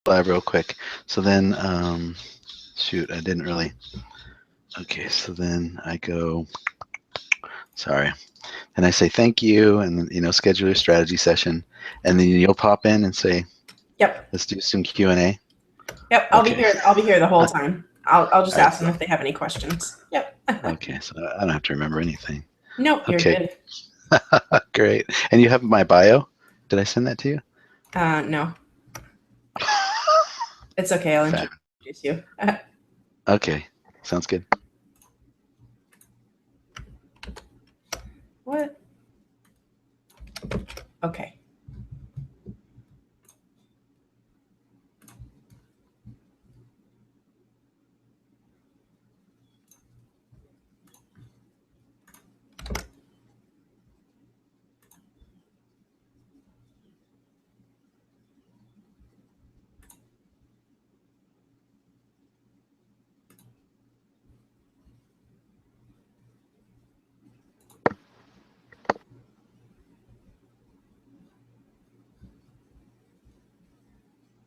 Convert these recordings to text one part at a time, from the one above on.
live real quick. So then, shoot, I didn't really. Okay, so then I go, sorry. And I say thank you, and then, schedule your strategy session. And then you'll pop in and say, Yep. let's do some Q&A. Yep. I'll be Okay. here. I'll be here the whole time. I'll just All right, ask them so, if they have any questions. Yep. okay, so I don't have to remember anything. Nope, you're Okay, good. great. And you have my bio? Did I send that to you? No. It's okay. I'll Fab. introduce you. Okay, sounds good. What? Okay.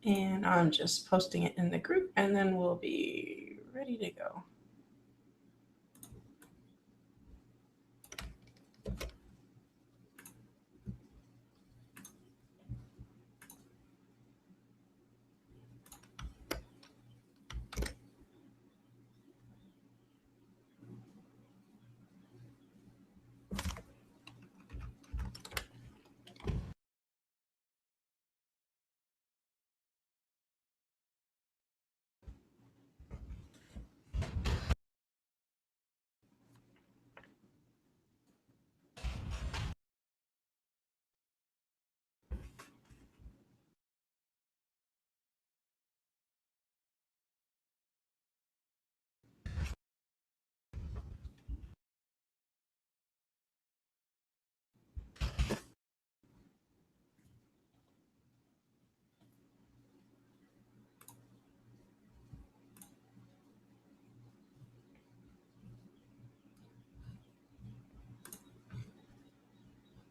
And I'm just posting it in the group, and then we'll be ready to go.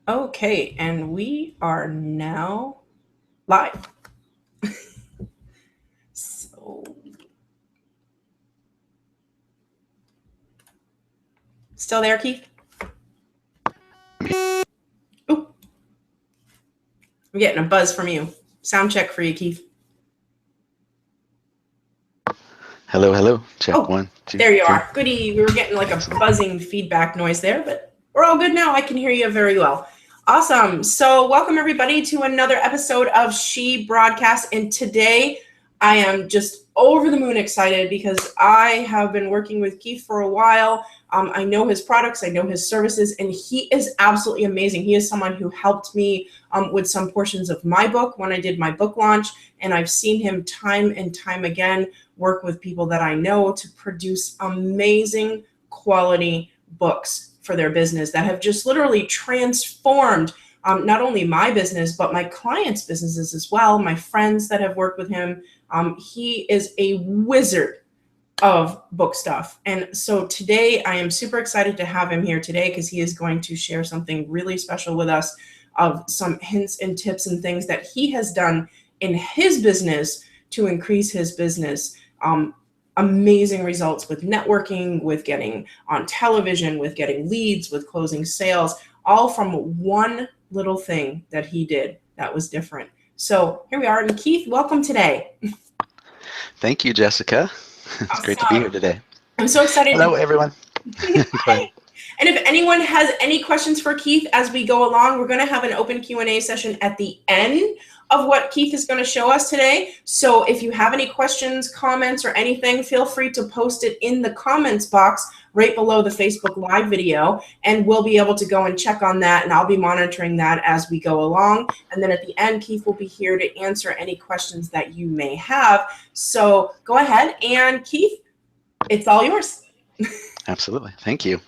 Okay, and we are now live. So, still there, Keith? Ooh, I'm getting a buzz from you. Sound check for you, Keith. Hello, hello. Check Oh, 1, 2, there you 3. are. Goody. We were getting like a buzzing feedback noise there, but we're all good now. I can hear you very well. Awesome. So, welcome everybody to another episode of She Broadcast. And today I am just over the moon excited because I have been working with Keith for a while. I know his products, I know his services, and he is absolutely amazing. He is someone who helped me with some portions of my book when I did my book launch. And I've seen him time and time again work with people that I know to produce amazing quality books for their business that have just literally transformed not only my business, but my clients' businesses as well, my friends that have worked with him. He is a wizard of book stuff. And so today I am super excited to have him here today because he is going to share something really special with us of some hints and tips and things that he has done in his business to increase his business. Amazing results with networking, with getting on television, with getting leads, with closing sales, all from one little thing that he did that was different. So here we are. And Keith, welcome today. Thank you, Jessica. It's great to be here today. I'm so excited. Hello, everyone. Hi. And if anyone has any questions for Keith as we go along, we're going to have an open Q&A session at the end of what Keith is going to show us today. So if you have any questions, comments, or anything, feel free to post it in the comments box right below the Facebook Live video, and we'll be able to go and check on that, and I'll be monitoring that as we go along. And then at the end, Keith will be here to answer any questions that you may have. So go ahead, and Keith, it's all yours. Absolutely. Thank you.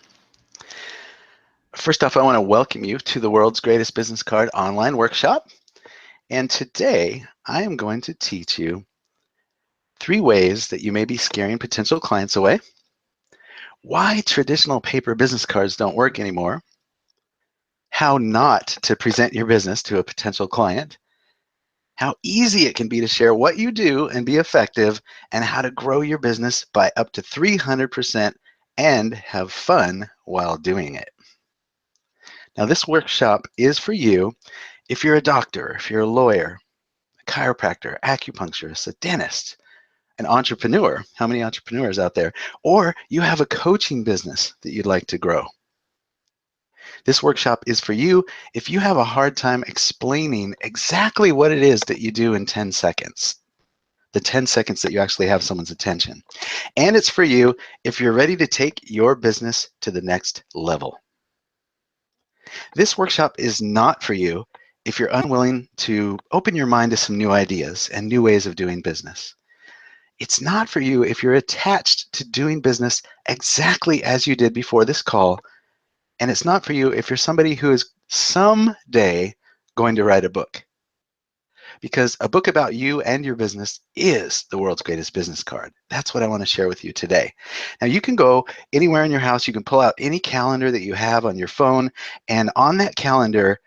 First off, I want to welcome you to the world's greatest business card online workshop. And today I am going to teach you 3 ways that you may be scaring potential clients away, why traditional paper business cards don't work anymore, how not to present your business to a potential client, how easy it can be to share what you do and be effective, and how to grow your business by up to 300% and have fun while doing it. Now, this workshop is for you if you're a doctor, if you're a lawyer, a chiropractor, acupuncturist, a dentist, an entrepreneur. How many entrepreneurs out there? Or you have a coaching business that you'd like to grow. This workshop is for you if you have a hard time explaining exactly what it is that you do in 10 seconds, the 10 seconds that you actually have someone's attention. And it's for you if you're ready to take your business to the next level. This workshop is not for you if you're unwilling to open your mind to some new ideas and new ways of doing business. It's not for you if you're attached to doing business exactly as you did before this call. And it's not for you if you're somebody who is someday going to write a book. Because a book about you and your business is the world's greatest business card. That's what I want to share with you today. Now, you can go anywhere in your house. You can pull out any calendar that you have on your phone. And on that calendar,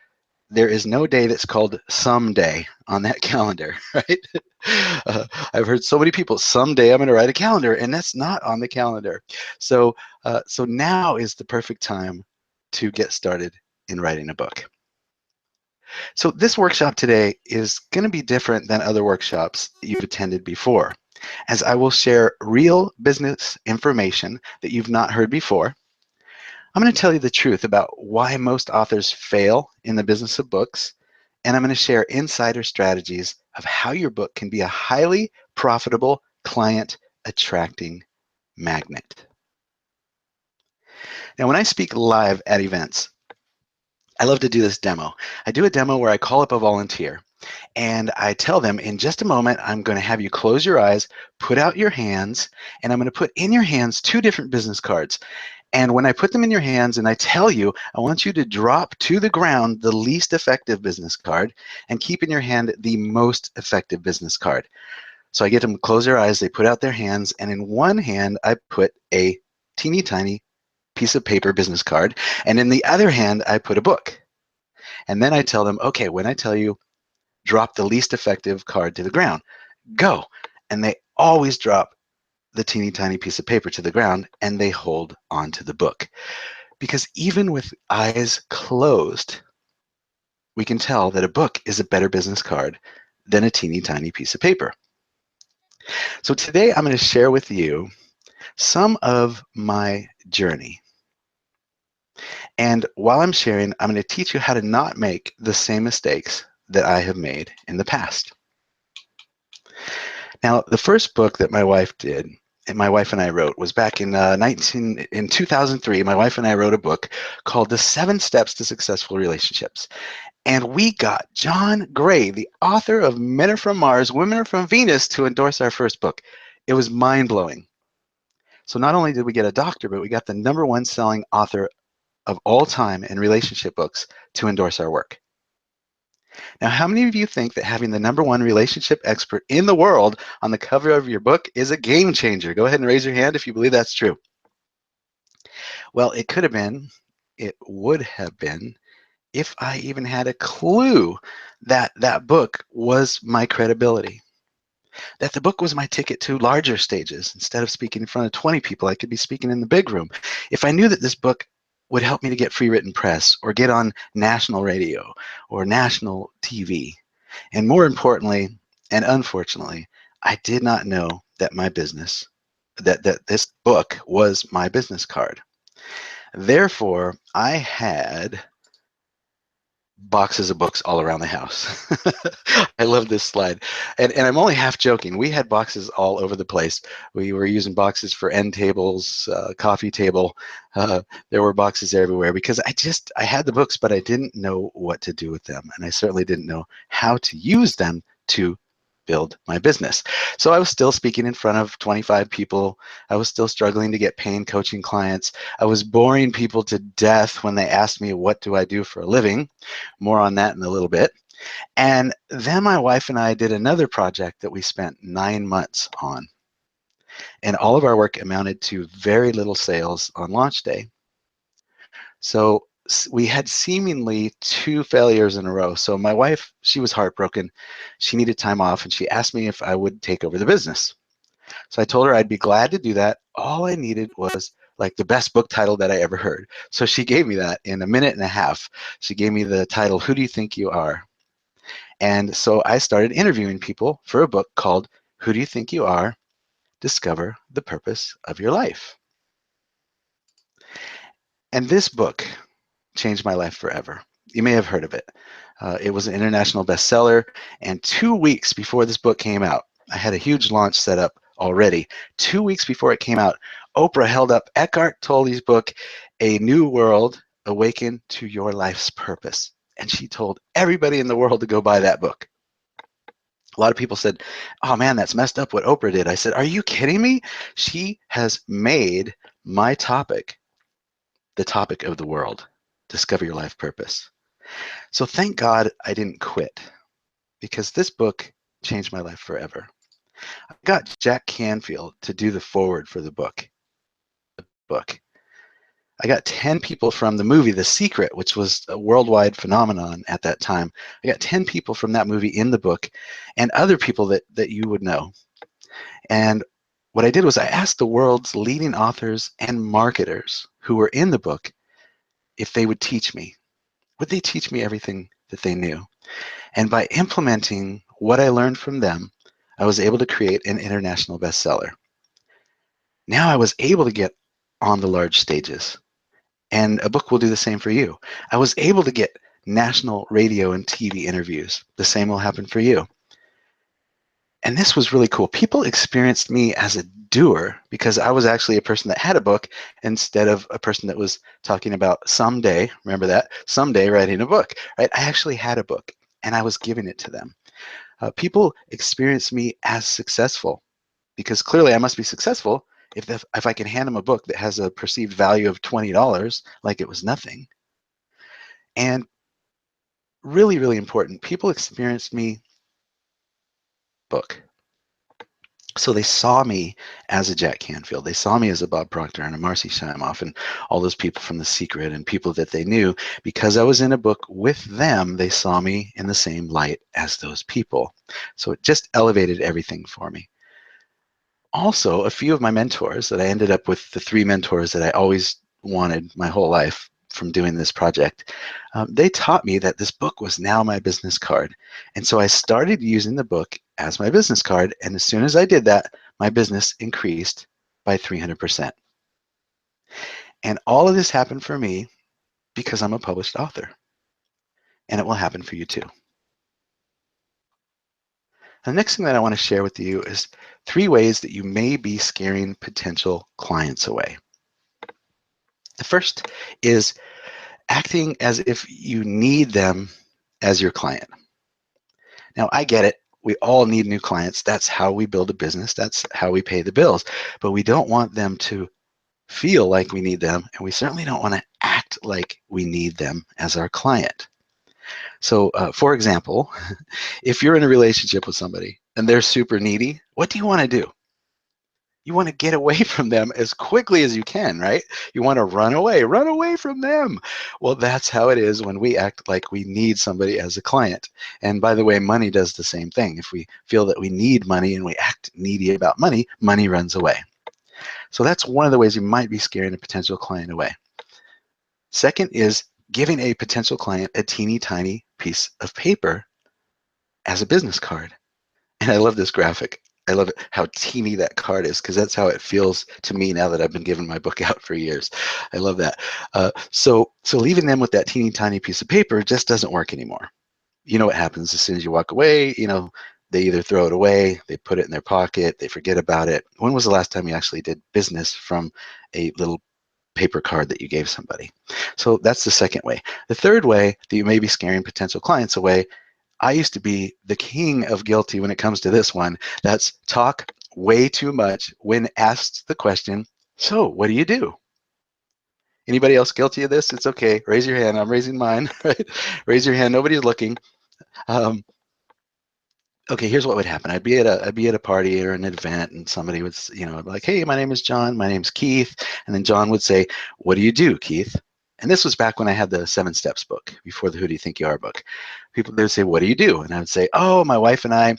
there is no day that's called someday on that calendar, right? I've heard so many people, someday I'm going to write a calendar, and that's not on the calendar. So now is the perfect time to get started in writing a book. So this workshop today is going to be different than other workshops that you've attended before, as I will share real business information that you've not heard before. I'm going to tell you the truth about why most authors fail in the business of books, and I'm going to share insider strategies of how your book can be a highly profitable, client-attracting magnet. Now, when I speak live at events, I love to do this demo. I do a demo where I call up a volunteer, and I tell them, in just a moment, I'm going to have you close your eyes, put out your hands, and I'm going to put in your hands 2 different business cards. And when I put them in your hands and I tell you, I want you to drop to the ground the least effective business card and keep in your hand the most effective business card. So I get them to close their eyes, they put out their hands, and in one hand, I put a teeny tiny piece of paper business card, and in the other hand, I put a book. And then I tell them, okay, when I tell you, drop the least effective card to the ground, go. And they always drop the teeny tiny piece of paper to the ground, and they hold onto the book. Because even with eyes closed, we can tell that a book is a better business card than a teeny tiny piece of paper. So today I'm going to share with you some of my journey. And while I'm sharing, I'm going to teach you how to not make the same mistakes that I have made in the past. Now, the first book that my wife did, and my wife and I wrote, was back in 2003. My wife and I wrote a book called The 7 Steps to Successful Relationships. And we got John Gray, the author of Men Are From Mars, Women Are From Venus, to endorse our first book. It was mind-blowing. So not only did we get a doctor, but we got the #1 selling author of all time in relationship books to endorse our work. Now, how many of you think that having the #1 relationship expert in the world on the cover of your book is a game changer? Go ahead and raise your hand if you believe that's true. Well, it could have been, it would have been, if I even had a clue that that book was my credibility, that the book was my ticket to larger stages. Instead of speaking in front of 20 people, I could be speaking in the big room. If I knew that this book would help me to get free written press or get on national radio or national TV. And more importantly, and unfortunately, I did not know that my business, that this book was my business card. Therefore, I had boxes of books all around the house. I love this slide. And I'm only half joking. We had boxes all over the place. We were using boxes for end tables, coffee table. There were boxes everywhere because I had the books, but I didn't know what to do with them. And I certainly didn't know how to use them to build my business. So I was still speaking in front of 25 people. I was still struggling to get paying coaching clients. I was boring people to death when they asked me, what do I do for a living? More on that in a little bit. And then my wife and I did another project that we spent 9 months on. And all of our work amounted to very little sales on launch day. So we had seemingly 2 failures in a row. So my wife, she was heartbroken. She needed time off, and she asked me if I would take over the business. So I told her I'd be glad to do that. All I needed was like the best book title that I ever heard. So she gave me that in a minute and a half. She gave me the title, Who Do You Think You Are? And so I started interviewing people for a book called Who Do You Think You Are? Discover the Purpose of Your Life. And this book changed my life forever. You may have heard of it. It was an international bestseller, and 2 weeks before this book came out, I had a huge launch set up already. 2 weeks before it came out, Oprah held up Eckhart Tolle's book, A New World, Awaken to Your Life's Purpose. And she told everybody in the world to go buy that book. A lot of people said, oh man, that's messed up what Oprah did. I said, are you kidding me? She has made my topic the topic of the world. Discover your life purpose. So thank God I didn't quit, because this book changed my life forever. I got Jack Canfield to do the foreword for the book. I got 10 people from the movie The Secret, which was a worldwide phenomenon at that time. I got 10 people from that movie in the book, and other people that you would know. And what I did was I asked the world's leading authors and marketers who were in the book if they would teach me. Would they teach me everything that they knew? And by implementing what I learned from them, I was able to create an international bestseller. Now I was able to get on the large stages, and a book will do the same for you. I was able to get national radio and TV interviews. The same will happen for you. And this was really cool. People experienced me as a doer because I was actually a person that had a book instead of a person that was talking about someday, remember that, someday writing a book, right? I actually had a book and I was giving it to them. People experienced me as successful because clearly I must be successful if I can hand them a book that has a perceived value of $20 like it was nothing. And really, really important, people experienced me book. So they saw me as a Jack Canfield. They saw me as a Bob Proctor and a Marcy Shimoff and all those people from The Secret and people that they knew. Because I was in a book with them, they saw me in the same light as those people. So it just elevated everything for me. Also, a few of my mentors that I ended up with, the 3 mentors that I always wanted my whole life from doing this project, they taught me that this book was now my business card. And so I started using the book as my business card. And as soon as I did that, my business increased by 300%. And all of this happened for me because I'm a published author. And it will happen for you too. The next thing that I want to share with you is 3 ways that you may be scaring potential clients away. The first is acting as if you need them as your client. Now, I get it. We all need new clients. That's how we build a business. That's how we pay the bills. But we don't want them to feel like we need them, and we certainly don't want to act like we need them as our client. So, for example, if you're in a relationship with somebody and they're super needy, what do you want to do? You want to get away from them as quickly as you can, right? You want to run away from them. Well, that's how it is when we act like we need somebody as a client. And by the way, money does the same thing. If we feel that we need money and we act needy about money, money runs away. So that's one of the ways you might be scaring a potential client away. Second is giving a potential client a teeny tiny piece of paper as a business card. And I love this graphic. I love it, how teeny that card is, because that's how it feels to me now that I've been giving my book out for years. I love that. So leaving them with that teeny tiny piece of paper just doesn't work anymore. You know what happens as soon as you walk away? You know, they either throw it away, they put it in their pocket, they forget about it. When was the last time you actually did business from a little paper card that you gave somebody? So that's the second way. The third way that you may be scaring potential clients away, I used to be the king of guilty when it comes to this one. That's talk way too much when asked the question, so what do you do? Anybody else guilty of this? It's okay. Raise your hand. I'm raising mine. Right? Raise your hand. Nobody's looking. Okay, here's what would happen. I'd be at a party or an event, and somebody would, be like, "Hey, my name is John. My name's Keith," and then John would say, "What do you do, Keith?" And this was back when I had the 7 Steps book, before the Who Do You Think You Are book. People, they would say, what do you do? And I would say, oh, my wife and I,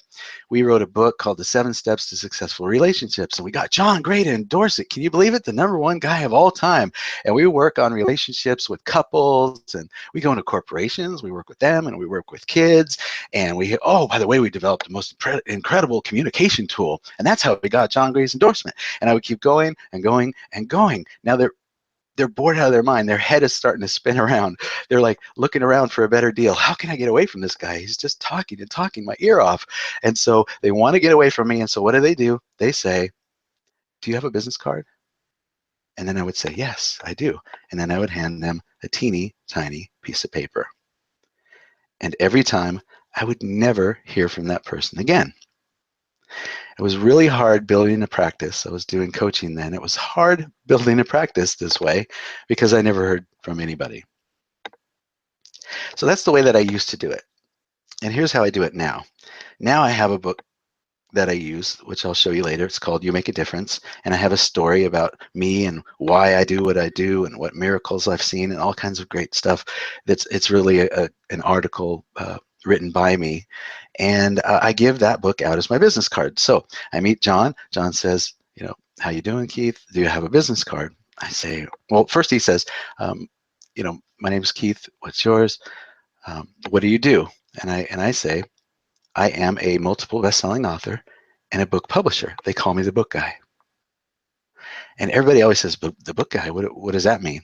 we wrote a book called The 7 Steps to Successful Relationships. And we got John Gray to endorse it. Can you believe it? The #1 guy of all time. And we work on relationships with couples, and we go into corporations. We work with them, and we work with kids. And we, oh, by the way, we developed the most incredible communication tool. And that's how we got John Gray's endorsement. And I would keep going and going and going. Now they're bored out of their mind. Their head is starting to spin around. They're like looking around for a better deal. How can I get away from this guy? He's just talking and talking my ear off. And so they want to get away from me. And so what do? They say, do you have a business card? And then I would say, yes, I do. And then I would hand them a teeny tiny piece of paper. And every time I would never hear from that person again. It was really hard building a practice. I was doing coaching then. It was hard building a practice this way because I never heard from anybody. So that's the way that I used to do it. And here's how I do it now. Now I have a book that I use, which I'll show you later. It's called You Make a Difference. And I have a story about me and why I do what I do and what miracles I've seen and all kinds of great stuff. It's really an article written by me. And I give that book out as my business card. So I meet John. John says, you know, how you doing, Keith? Do you have a business card? I say, well, first he says, you know, my name is Keith. What's yours? What do you do? And I say, I am a multiple best-selling author and a book publisher. They call me the book guy. And everybody always says, but the book guy, what does that mean?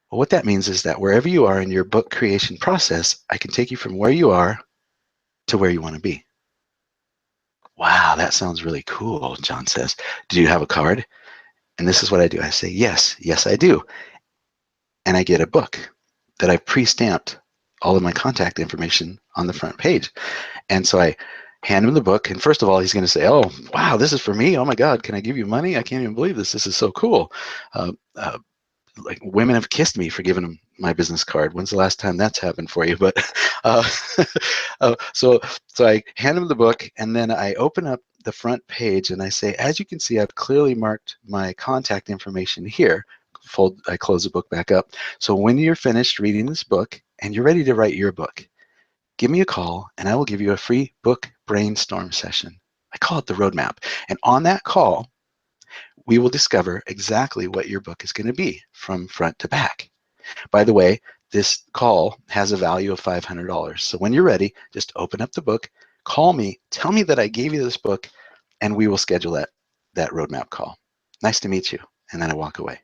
Well, what that means is that wherever you are in your book creation process, I can take you from where you are to where you want to be. Wow, that sounds really cool, John says. Do you have a card? And this is what I do. I say, yes, yes, I do. And I get a book that I've pre-stamped all of my contact information on the front page. And so I hand him the book. And first of all, he's going to say, oh, wow, this is for me. Oh, my God, can I give you money? I can't even believe this. This is so cool. Like women have kissed me for giving them my business card. When's the last time that's happened for you? But so I hand him the book, and then I open up the front page and I say, as you can see, I've clearly marked my contact information here. I close the book back up. So when you're finished reading this book and you're ready to write your book, give me a call and I will give you a free book brainstorm session. I call it the roadmap. And on that call, we will discover exactly what your book is going to be from front to back. By the way, this call has a value of $500. So when you're ready, just open up the book, call me, tell me that I gave you this book, and we will schedule that roadmap call. Nice to meet you. And then I walk away.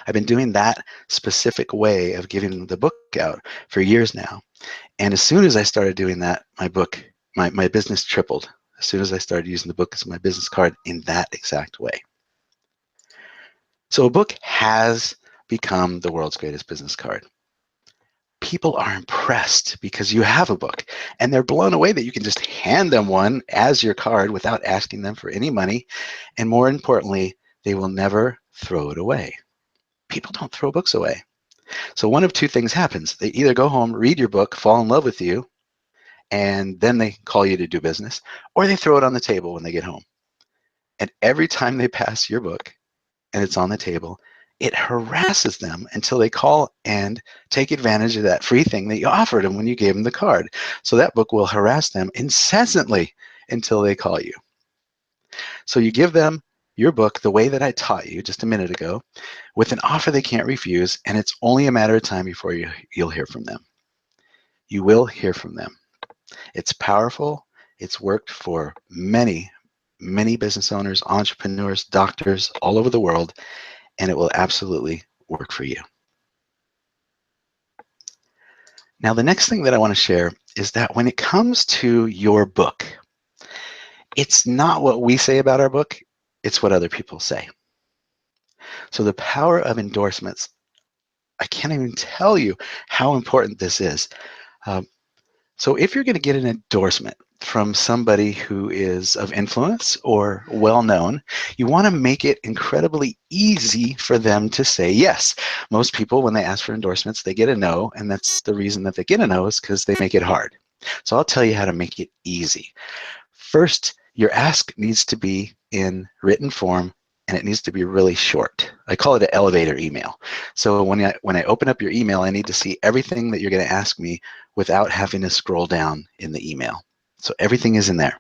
I've been doing that specific way of giving the book out for years now. And as soon as I started doing that, my business tripled. As soon as I started using the book as my business card in that exact way. So a book has become the world's greatest business card. People are impressed because you have a book, and they're blown away that you can just hand them one as your card without asking them for any money. And more importantly, they will never throw it away. People don't throw books away. So one of two things happens. They either go home, read your book, fall in love with you, and then they call you to do business, or they throw it on the table when they get home. And every time they pass your book and it's on the table, it harasses them until they call and take advantage of that free thing that you offered them when you gave them the card. So that book will harass them incessantly until they call you. So you give them your book the way that I taught you just a minute ago with an offer they can't refuse, and it's only a matter of time before you'll hear from them. You will hear from them. It's powerful. It's worked for many, many business owners, entrepreneurs, doctors all over the world, and it will absolutely work for you. Now, the next thing that I want to share is that when it comes to your book, it's not what we say about our book, it's what other people say. So the power of endorsements, I can't even tell you how important this is. So if you're going to get an endorsement from somebody who is of influence or well-known, you want to make it incredibly easy for them to say yes. Most people, when they ask for endorsements, they get a no, and that's the reason that they get a no is because they make it hard. So I'll tell you how to make it easy. First, your ask needs to be in written form and it needs to be really short. I call it an elevator email. So when I open up your email, I need to see everything that you're going to ask me without having to scroll down in the email. So everything is in there.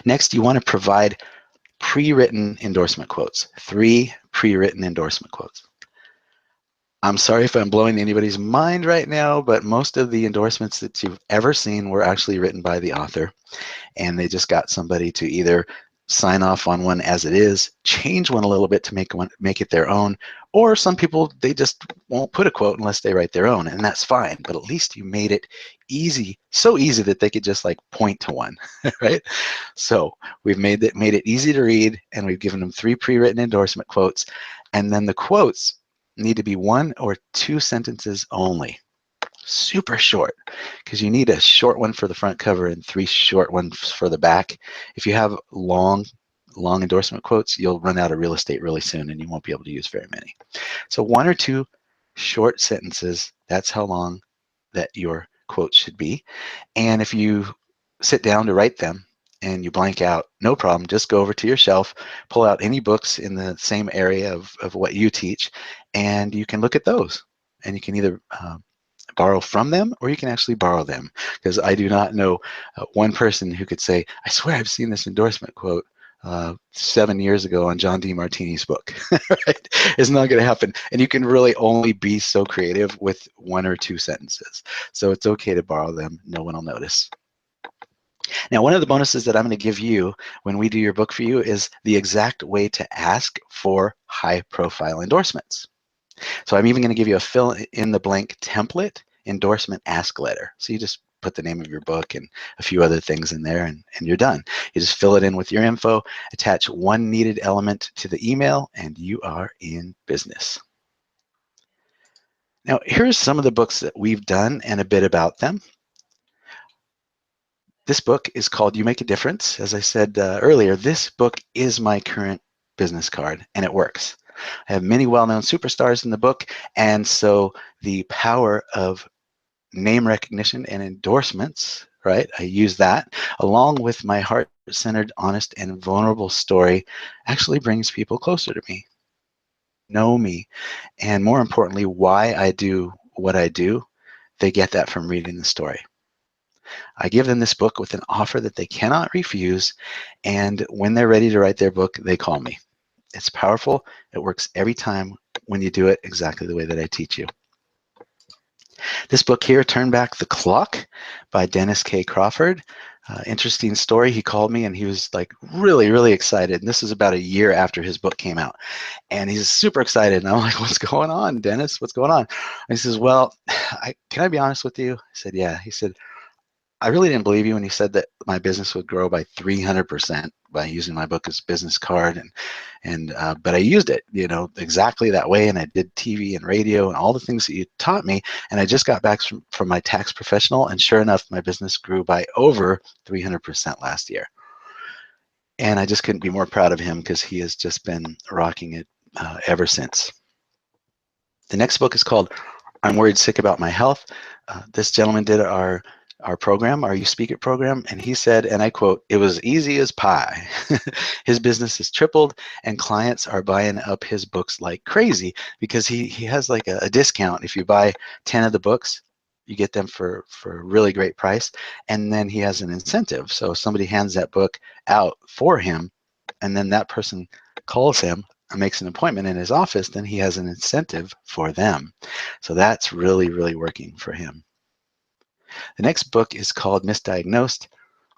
Next, you want to provide pre-written endorsement quotes, 3 pre-written endorsement quotes. I'm sorry if I'm blowing anybody's mind right now, but most of the endorsements that you've ever seen were actually written by the author, and they just got somebody to either sign off on one as it is, change one a little bit to make it their own, or some people, they just won't put a quote unless they write their own, and that's fine, but at least you made it easy, so easy that they could just like point to one, right? So we've made it easy to read, and we've given them 3 pre-written endorsement quotes, and then the quotes need to be 1 or 2 sentences only. Super short, because you need a short one for the front cover and 3 short ones for the back. If you have long endorsement quotes, you'll run out of real estate really soon and you won't be able to use very many. So 1 or 2 short sentences, that's how long that your quote should be. And if you sit down to write them and you blank out, no problem. Just go over to your shelf, pull out any books in the same area of what you teach, and you can look at those. And you can either borrow from them, or you can actually borrow them. Because I do not know one person who could say, I swear I've seen this endorsement quote 7 years ago on John D. Martini's book. Right? It's not going to happen. And you can really only be so creative with 1 or 2 sentences. So it's okay to borrow them. No one will notice. Now, one of the bonuses that I'm going to give you when we do your book for you is the exact way to ask for high-profile endorsements. So I'm even going to give you a fill-in-the-blank template endorsement ask letter. So you just put the name of your book and a few other things in there, and you're done. You just fill it in with your info, attach 1 needed element to the email, and you are in business. Now, here's some of the books that we've done and a bit about them. This book is called You Make a Difference. As I said earlier, this book is my current business card, and it works. I have many well-known superstars in the book, and so the power of name recognition and endorsements, right? I use that along with my heart-centered, honest, and vulnerable story actually brings people closer to me, know me, and more importantly, why I do what I do. They get that from reading the story. I give them this book with an offer that they cannot refuse, and when they're ready to write their book, they call me. It's powerful. It works every time when you do it exactly the way that I teach you. This book here, Turn Back the Clock by Dennis K. Crawford. Interesting story. He called me and he was like really, really excited. And this is about a year after his book came out. And he's super excited. And I'm like, what's going on, Dennis? What's going on? And he says, well, can I be honest with you? I said, yeah. He said, I really didn't believe you when you said that my business would grow by 300% by using my book as business card, but I used it, exactly that way, and I did TV and radio and all the things that you taught me, and I just got back from my tax professional, and sure enough, my business grew by over 300% last year, and I just couldn't be more proud of him because he has just been rocking it ever since. The next book is called I'm Worried Sick About My Health. This gentleman did our program, our You Speak It program, and he said, and I quote, "It was easy as pie." His business has tripled, and clients are buying up his books like crazy because he has like a discount. If you buy 10 of the books, you get them for a really great price, and then he has an incentive. So if somebody hands that book out for him, and then that person calls him and makes an appointment in his office, then he has an incentive for them. So that's really, really working for him. The next book is called Misdiagnosed.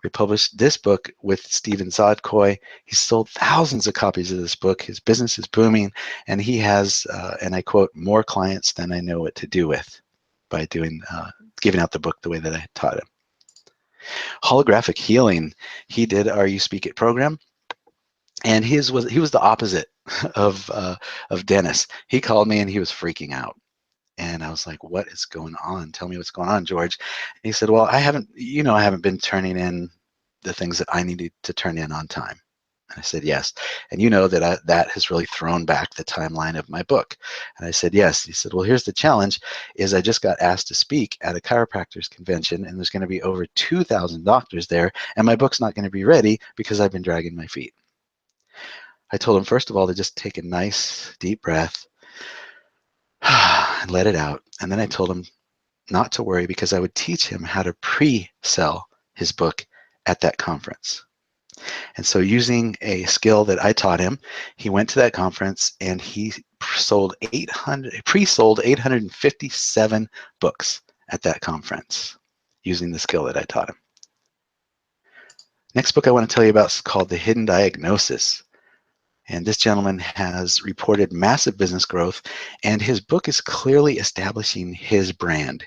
We published this book with Stephen Zodkoy. He's sold thousands of copies of this book. His business is booming, and he has, and I quote, more clients than I know what to do with by giving out the book the way that I taught him. Holographic Healing. He did our You Speak It program, and he was the opposite of Dennis. He called me and he was freaking out. And I was like, what is going on? Tell me what's going on, George. And he said, well, I haven't been turning in the things that I needed to turn in on time. And I said, yes. And you know that that has really thrown back the timeline of my book. And I said, yes. He said, well, here's the challenge is I just got asked to speak at a chiropractors convention, and there's going to be over 2,000 doctors there, and my book's not going to be ready because I've been dragging my feet. I told him, first of all, to just take a nice deep breath and let it out. And then I told him not to worry because I would teach him how to pre-sell his book at that conference. And so using a skill that I taught him, he went to that conference and he pre-sold 857 books at that conference using the skill that I taught him. Next book I want to tell you about is called The Hidden Diagnosis. And this gentleman has reported massive business growth, and his book is clearly establishing his brand.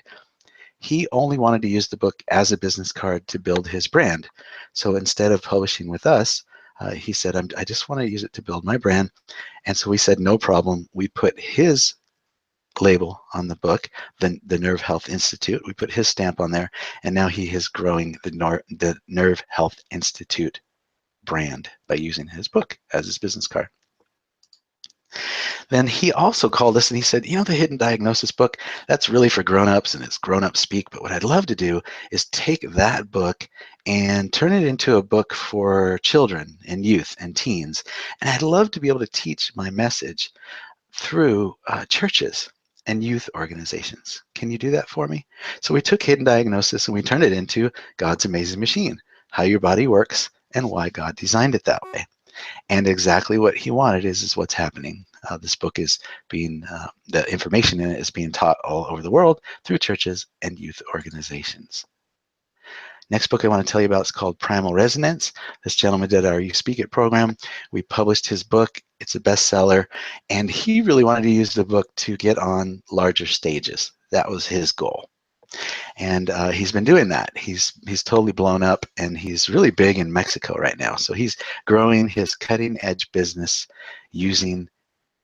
He only wanted to use the book as a business card to build his brand. So instead of publishing with us, he said, I just want to use it to build my brand. And so we said, no problem. We put his label on the book, the Nerve Health Institute. We put his stamp on there, and now he is growing the Nerve Health Institute brand by using his book as his business card. Then he also called us and he said, the Hidden Diagnosis book, that's really for grown-ups and it's grown-up speak, but what I'd love to do is take that book and turn it into a book for children and youth and teens. And I'd love to be able to teach my message through churches and youth organizations. Can you do that for me? So we took Hidden Diagnosis and we turned it into God's Amazing Machine, how your body works and why God designed it that way. And exactly what he wanted is what's happening. This book is being, the information in it is being taught all over the world through churches and youth organizations. Next book I want to tell you about is called Primal Resonance. This gentleman did our You Speak It program. We published his book. It's a bestseller. And he really wanted to use the book to get on larger stages. That was his goal. And he's been doing that. He's totally blown up, and he's really big in Mexico right now. So he's growing his cutting edge business using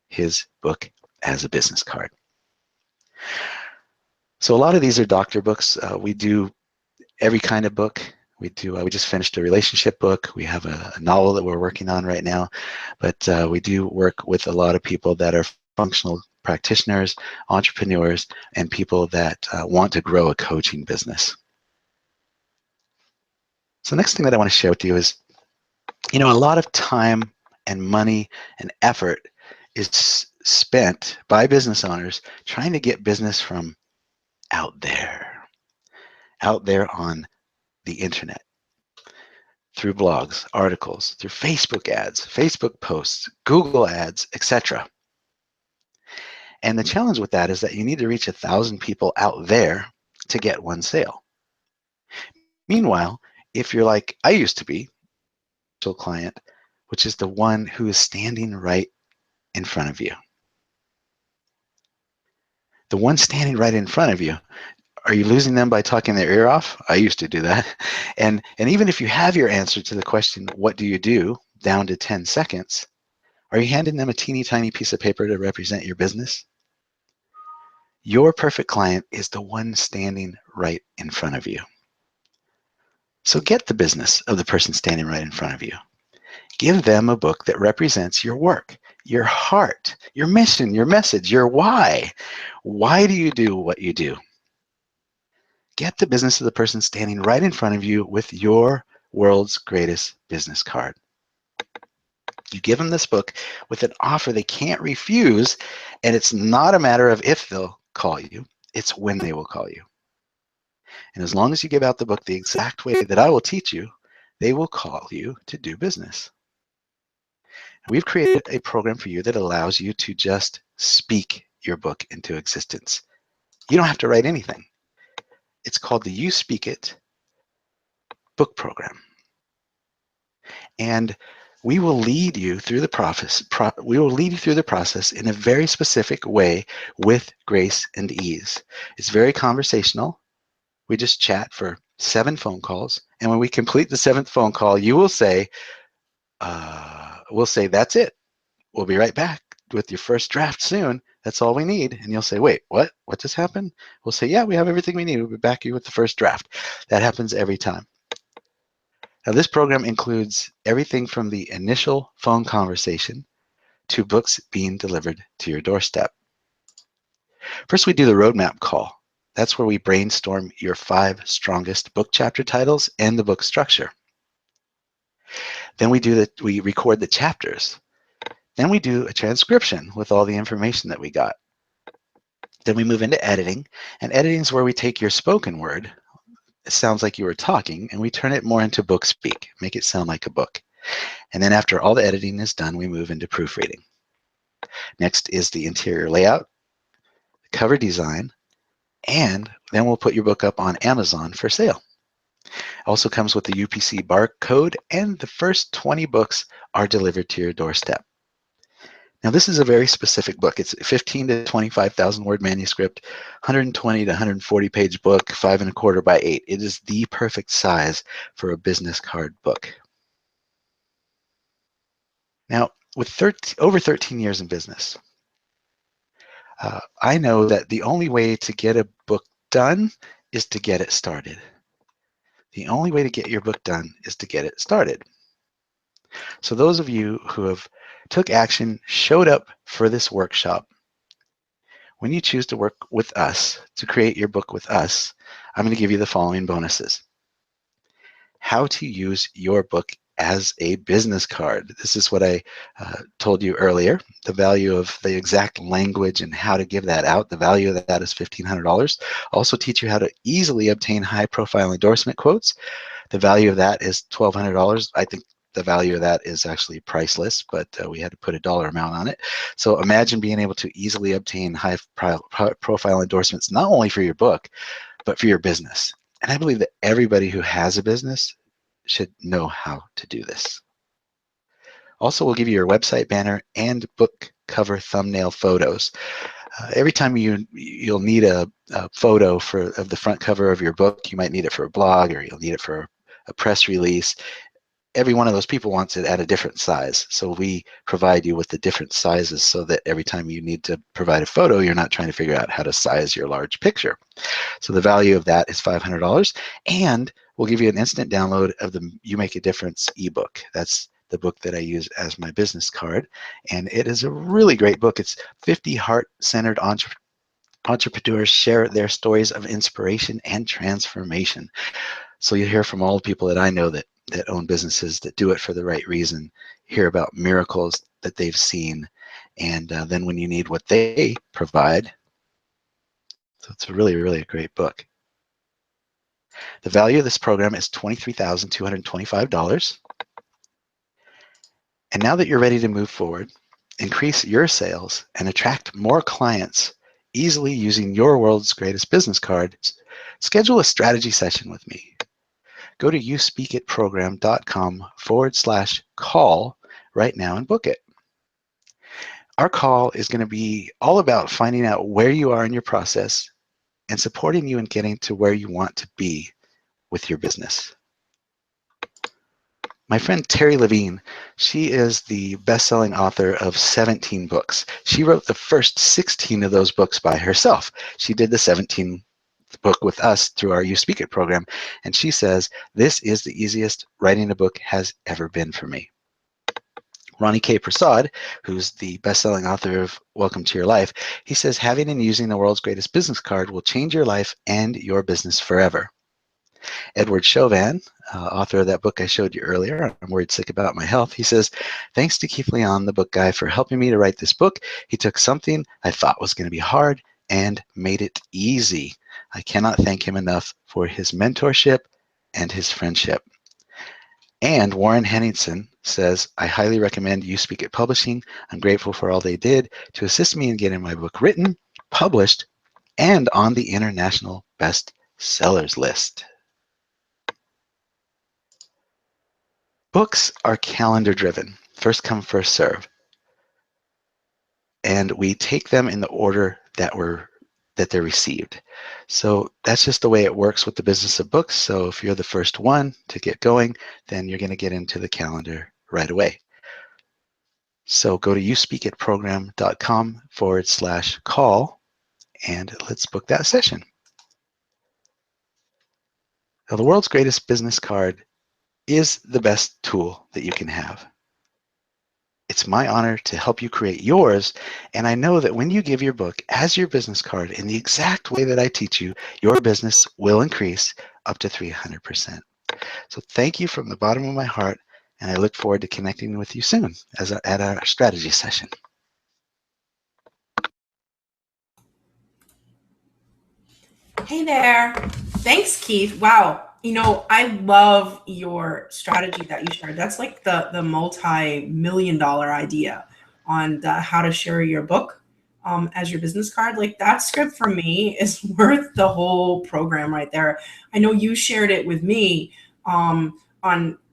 his book as a business card. So a lot of these are doctor books. We do every kind of book. We just finished a relationship book. We have a novel that we're working on right now, but we do work with a lot of people that are functional practitioners, entrepreneurs, and people that want to grow a coaching business. So the next thing that I want to share with you is, a lot of time and money and effort is spent by business owners trying to get business from out there on the internet, through blogs, articles, through Facebook ads, Facebook posts, Google ads, etc. And the challenge with that is that you need to reach 1,000 people out there to get one sale. Meanwhile, if you're like I used to be, a client, which is the one who is standing right in front of you. The one standing right in front of you, are you losing them by talking their ear off? I used to do that. And even if you have your answer to the question, what do you do, down to 10 seconds, are you handing them a teeny tiny piece of paper to represent your business? Your perfect client is the one standing right in front of you. So get the business of the person standing right in front of you. Give them a book that represents your work, your heart, your mission, your message, your why. Why do you do what you do? Get the business of the person standing right in front of you with your world's greatest business card. You give them this book with an offer they can't refuse, and it's not a matter of if they'll call you, it's when they will call you. And as long as you give out the book the exact way that I will teach you, they will call you to do business. We've created a program for you that allows you to just speak your book into existence. You don't have to write anything. It's called the You Speak It book program. And we will lead you through the process. We will lead you through the process in a very specific way with grace and ease. It's very conversational. We just chat for 7 phone calls, and when we complete the 7th phone call, you will say, we'll say, that's it. We'll be right back with your first draft soon. That's all we need. And you'll say, wait, what? What just happened? We'll say, yeah, we have everything we need. We'll be back with the first draft. That happens every time. Now, this program includes everything from the initial phone conversation to books being delivered to your doorstep. First, we do the roadmap call. That's where we brainstorm your 5 strongest book chapter titles and the book structure. Then we record the chapters. Then we do a transcription with all the information that we got. Then we move into editing, and editing is where we take your spoken word, it sounds like you were talking, and we turn it more into book speak, make it sound like a book. And then after all the editing is done, we move into proofreading. Next is the interior layout, cover design, and then we'll put your book up on Amazon for sale. Also comes with the UPC barcode, and the first 20 books are delivered to your doorstep. Now this is a very specific book. It's 15 to 25,000 word manuscript, 120 to 140 page book, 5 1/4 by 8. It is the perfect size for a business card book. Now with over 13 years in business, I know that the only way to get a book done is to get it started. The only way to get your book done is to get it started. So those of you who have took action, showed up for this workshop, when you choose to work with us, to create your book with us, I'm going to give you the following bonuses. How to use your book as a business card. This is what I told you earlier. The value of the exact language and how to give that out. The value of that is $1,500. Also teach you how to easily obtain high-profile endorsement quotes. The value of that is $1,200. I think the value of that is actually priceless, but we had to put a dollar amount on it. So imagine being able to easily obtain high-profile endorsements, not only for your book, but for your business. And I believe that everybody who has a business should know how to do this. Also, we'll give you your website banner and book cover thumbnail photos. Every time you'll need a photo of the front cover of your book, you might need it for a blog or you'll need it for a press release. Every one of those people wants it at a different size. So we provide you with the different sizes so that every time you need to provide a photo, you're not trying to figure out how to size your large picture. So the value of that is $500, and we'll give you an instant download of the You Make a Difference ebook. That's the book that I use as my business card, and it is a really great book. It's 50 heart-centered entrepreneurs share their stories of inspiration and transformation. So you hear from all the people that I know that own businesses that do it for the right reason, hear about miracles that they've seen, and then when you need what they provide, so it's a really great book. The value of this program is $23,225. And now that you're ready to move forward, increase your sales and attract more clients easily using your world's greatest business card, schedule a strategy session with me. Go to youspeakitprogram.com/call right now and book it. Our call is going to be all about finding out where you are in your process and supporting you in getting to where you want to be with your business. My friend Terry Levine, she is the best-selling author of 17 books. She wrote the first 16 of those books by herself. She did the 17th book with us through our You Speak It program, and she says, this is the easiest writing a book has ever been for me. Ronnie K. Prasad, who's the best-selling author of Welcome to Your Life, he says, having and using the world's greatest business card will change your life and your business forever. Edward Chauvin, author of that book I showed you earlier, I'm Worried Sick About My Health, he says, thanks to Keith Leon, the book guy, for helping me to write this book. He took something I thought was going to be hard and made it easy. I cannot thank him enough for his mentorship and his friendship. And Warren Henningsen says, I highly recommend You Speak It Publishing. I'm grateful for all they did to assist me in getting my book written, published, and on the international bestsellers list. Books are calendar driven, first come, first serve. And we take them in the order that they're received. So that's just the way it works with the business of books. So if you're the first one to get going, then you're going to get into the calendar right away. So go to youspeakitprogram.com/call and let's book that session. Now, the world's greatest business card is the best tool that you can have. It's my honor to help you create yours, and I know that when you give your book as your business card in the exact way that I teach you, your business will increase up to 300%. So thank you from the bottom of my heart. And I look forward to connecting with you soon at our strategy session. Hey there. Thanks, Keith. Wow. I love your strategy that you shared. That's like the multi-million-dollar idea on how to share your book as your business card. Like that script for me is worth the whole program right there. I know you shared it with me on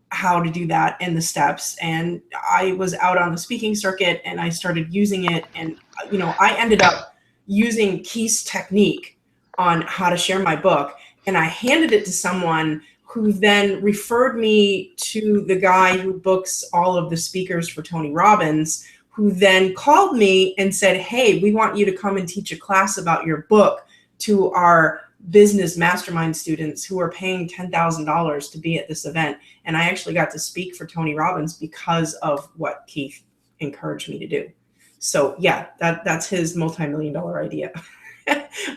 how to do that and the steps. And I was out on the speaking circuit and I started using it. And, I ended up using Keith's technique on how to share my book. And I handed it to someone who then referred me to the guy who books all of the speakers for Tony Robbins, who then called me and said, hey, we want you to come and teach a class about your book to our business mastermind students who are paying $10,000 to be at this event. And I actually got to speak for Tony Robbins because of what Keith encouraged me to do. So yeah, that's his multi-million-dollar idea.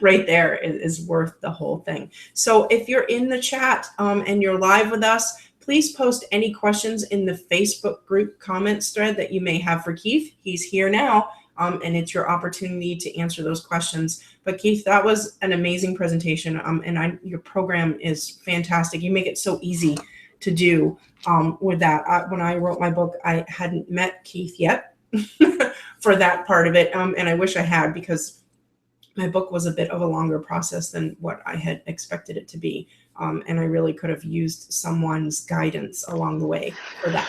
Right there is worth the whole thing. So if you're in the chat and you're live with us, please post any questions in the Facebook group comments thread that you may have for Keith. He's here now, and it's your opportunity to answer those questions. But Keith, that was an amazing presentation, and your program is fantastic. You make it so easy to do with that. When I wrote my book, I hadn't met Keith yet for that part of it, and I wish I had, because my book was a bit of a longer process than what I had expected it to be. And I really could have used someone's guidance along the way for that.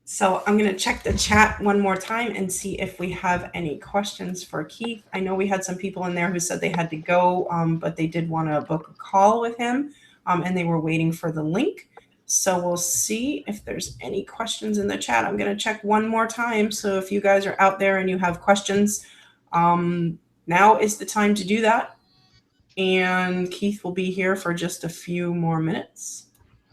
So I'm going to check the chat one more time and see if we have any questions for Keith. I know we had some people in there who said they had to go, but they did want to book a call with him, and they were waiting for the link. So we'll see if there's any questions in the chat. I'm going to check one more time. So if you guys are out there and you have questions, now is the time to do that. And Keith will be here for just a few more minutes.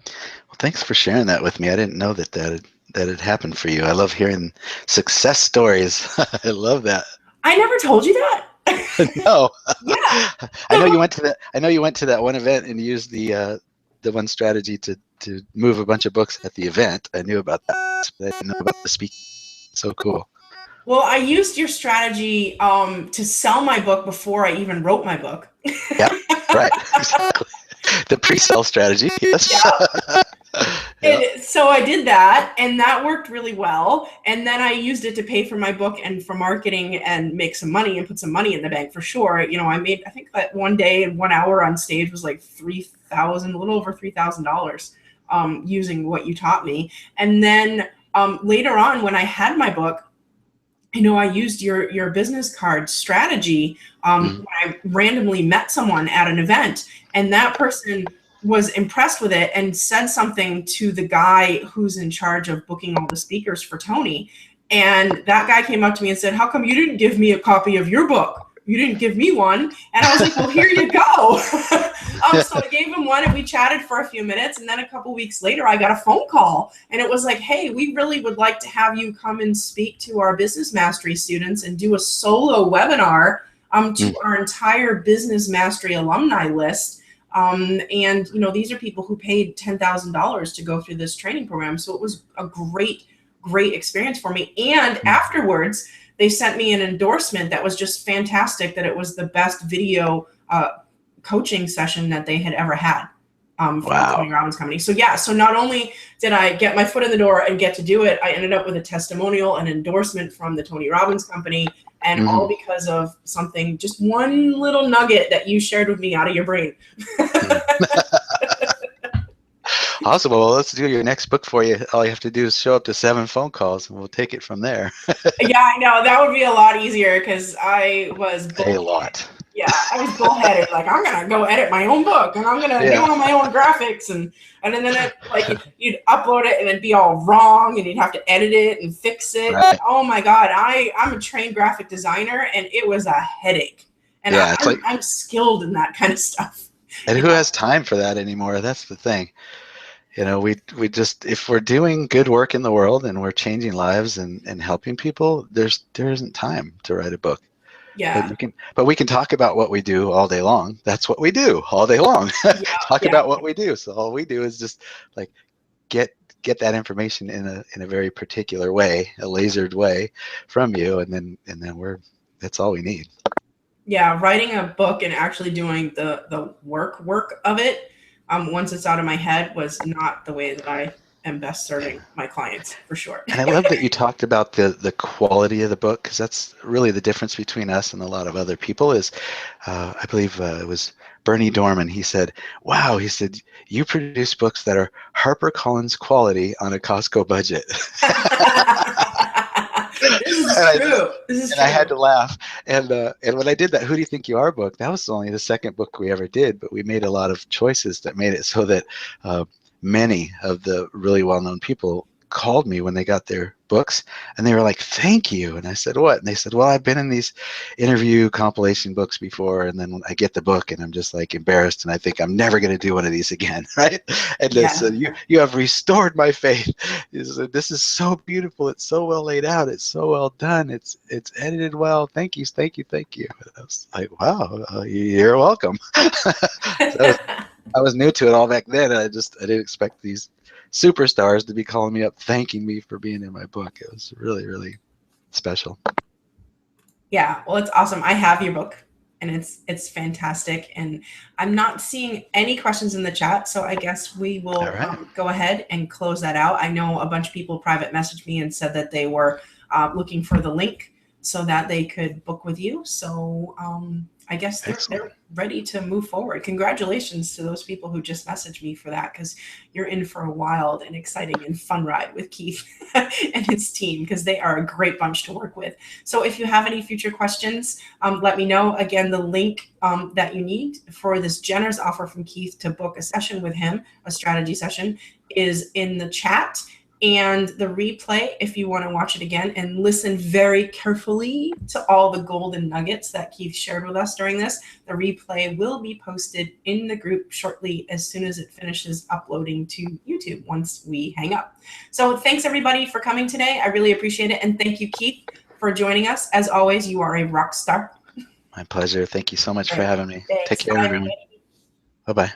Well, thanks for sharing that with me. I didn't know that had happened for you. I love hearing success stories. I love that. I never told you that. No. Yeah. I know you went to that one event and used the one strategy to move a bunch of books at the event. I knew about that, but I didn't know about the speaking. So cool. Well, I used your strategy to sell my book before I even wrote my book. Yeah, right. Exactly. The pre-sale strategy. Yes. Yeah. And so I did that, and that worked really well. And then I used it to pay for my book and for marketing and make some money and put some money in the bank for sure. I made, I think that one day and 1 hour on stage was like a little over $3,000 using what you taught me. And then later on, when I had my book, I used your business card strategy when I randomly met someone at an event, and that person was impressed with it and said something to the guy who's in charge of booking all the speakers for Tony. And that guy came up to me and said, how come you didn't give me a copy of your book? You didn't give me one. And I was like, well, here you go. So I gave him one and we chatted for a few minutes. And then a couple weeks later, I got a phone call and it was like, hey, we really would like to have you come and speak to our business mastery students and do a solo webinar to our entire business mastery alumni list. And these are people who paid $10,000 to go through this training program. So it was a great experience for me. And afterwards, they sent me an endorsement that was just fantastic, that it was the best video coaching session that they had ever had from the Tony Robbins company. So yeah, so not only did I get my foot in the door and get to do it, I ended up with a testimonial and endorsement from the Tony Robbins company, and all because of something, just one little nugget that you shared with me out of your brain. Awesome. Well, let's do your next book for you. All you have to do is show up to 7 phone calls and we'll take it from there. Yeah, I know. That would be a lot easier because I was a lot. Yeah, I was bullheaded. Like, I'm going to go edit my own book and I'm going to do all my own graphics. And then you'd upload it and it'd be all wrong and you'd have to edit it and fix it. Right. Oh my God. I'm a trained graphic designer and it was a headache. And I'm skilled in that kind of stuff. And who has time for that anymore? That's the thing. We just, if we're doing good work in the world and we're changing lives and helping people, there isn't time to write a book. Yeah. But we can talk about what we do all day long. That's what we do all day long. Yeah. Talk Yeah. about what we do. So all we do is just like get that information in a very particular way, a lasered way from you, and then that's all we need. Yeah, writing a book and actually doing the work of it, once it's out of my head, was not the way that I am best serving my clients, for sure. And I love that you talked about the quality of the book, because that's really the difference between us and a lot of other people is, I believe it was Bernie Dorman. He said, wow, he said, you produce books that are HarperCollins quality on a Costco budget. This is And true. This is I had true. to laugh. And when I did that Who Do You Think You Are book, that was only the second book we ever did, but we made a lot of choices that made it so that many of the really well-known people called me when they got their books, and they were like, thank you. And I said, what? And they said, well, I've been in these interview compilation books before, and then when I get the book and I'm just like embarrassed, and I think I'm never going to do one of these again. Right? And they Yeah. said, you have restored my faith. This is so beautiful. It's so well laid out. It's so well done. It's edited well. Thank you, thank you, thank you. And I was like, wow, you're welcome. So I was new to it all back then, and I didn't expect these superstars to be calling me up thanking me for being in my book. It was really, really special. Yeah, well, it's awesome. I have your book, and it's fantastic. And I'm not seeing any questions in the chat, so I guess we will All right. go ahead and close that out. I know a bunch of people private messaged me and said that they were looking for the link so that they could book with you. So I guess they're ready to move forward. Congratulations to those people who just messaged me for that, because you're in for a wild and exciting and fun ride with Keith and his team, because they are a great bunch to work with. So if you have any future questions, let me know. Again, the link that you need for this generous offer from Keith to book a session with him, a strategy session, is in the chat. And the replay, if you want to watch it again and listen very carefully to all the golden nuggets that Keith shared with us during this, the replay will be posted in the group shortly as soon as it finishes uploading to YouTube once we hang up. So thanks everybody for coming today. I really appreciate it. And thank you, Keith, for joining us. As always, you are a rock star. My pleasure. Thank you so much for having me. Thanks. Take care, everyone. Bye-bye.